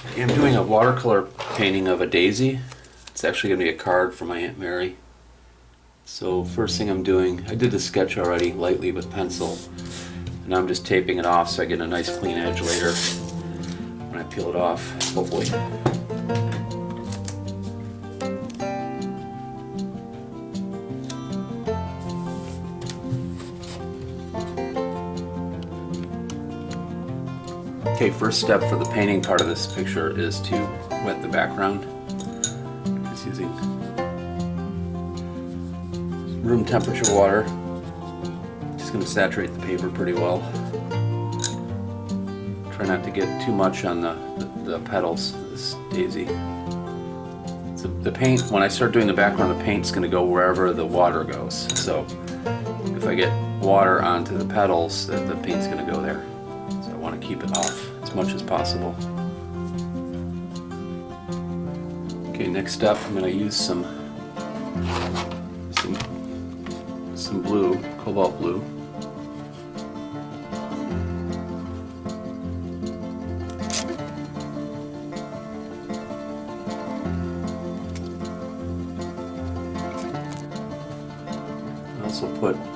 Okay, I'm doing a watercolor painting of a daisy. It's actually going to be a card for my Aunt Mary. So first thing I'm doing, I did the sketch already lightly with pencil, and now I'm just taping it off so I get a nice clean edge later when I peel it off, hopefully. Okay, first step for the painting part of this picture is to wet the background. Just using room temperature water. Just going to saturate the paper pretty well. Try not to get too much on the petals of this daisy. So the paint, when I start doing the background, the paint's going to go wherever the water goes. So if I get water onto the petals, the paint's going to go there. So I want to keep it off as much as possible. Okay, next up I'm going to use some blue, cobalt blue.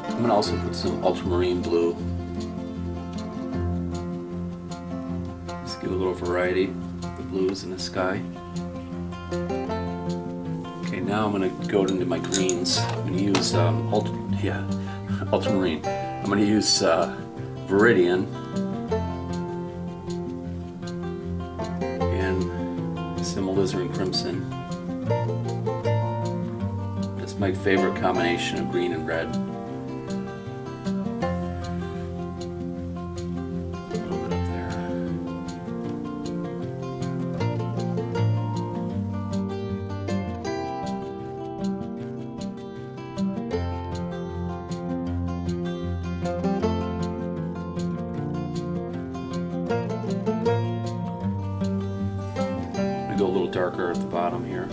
I'm going to also put some ultramarine blue. Just give a little variety of the blues in the sky. Okay, now I'm going to go into my greens. I'm going to use ultramarine. I'm going to use Viridian and some alizarin crimson. That's my favorite combination of green and red. Go a little darker at the bottom here.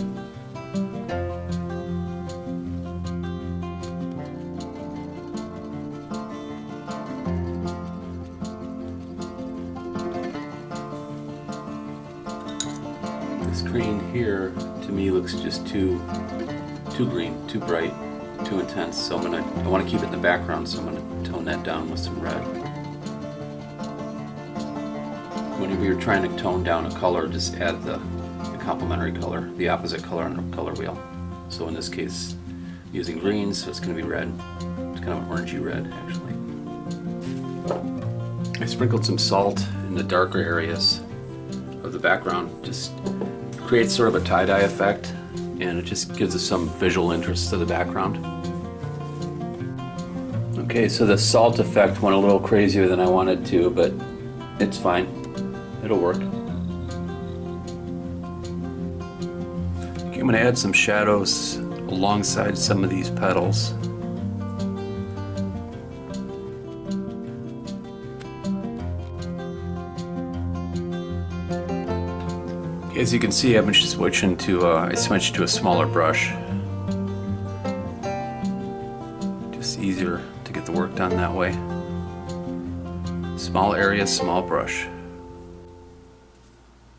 This green here to me looks just too green, too bright, too intense. So I want to keep it in the background, so I'm going to tone that down with some red. Whenever you're trying to tone down a color, just add the complementary color, the opposite color on the color wheel. So in this case, using greens, so it's going to be red. It's kind of an orangey red, actually. I sprinkled some salt in the darker areas of the background. Just creates sort of a tie-dye effect, and it just gives us some visual interest to the background. Okay, so the salt effect went a little crazier than I wanted to, but it's fine. It'll work. I'm going to add some shadows alongside some of these petals. As you can see, I've been switching to I switched to a smaller brush. Just easier to get the work done that way. Small area, small brush.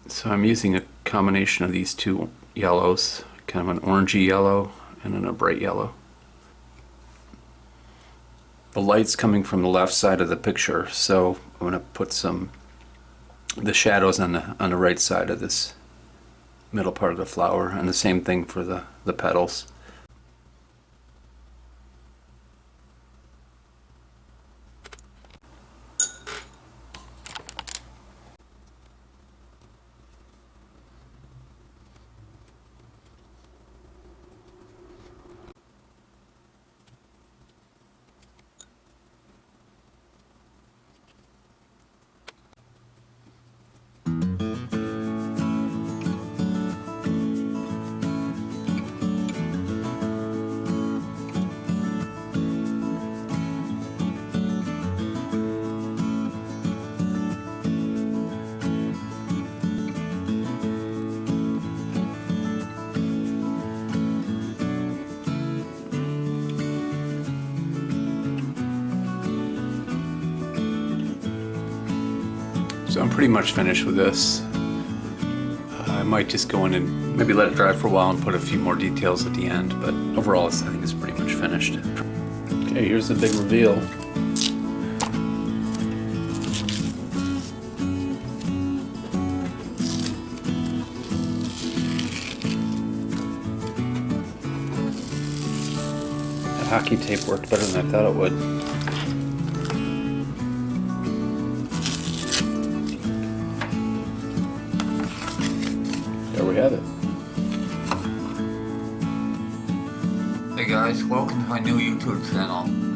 So I'm using a combination of these two yellows, kind of an orangey yellow and then a bright yellow. The light's coming from the left side of the picture, so I'm going to put the shadows on the right side of this middle part of the flower, and the same thing for the petals. So I'm pretty much finished with this. I might just go in and maybe let it dry for a while and put a few more details at the end, but overall I think it's pretty much finished. Okay, here's the big reveal. That hockey tape worked better than I thought it would. There we have it. Hey guys, welcome to my new YouTube channel.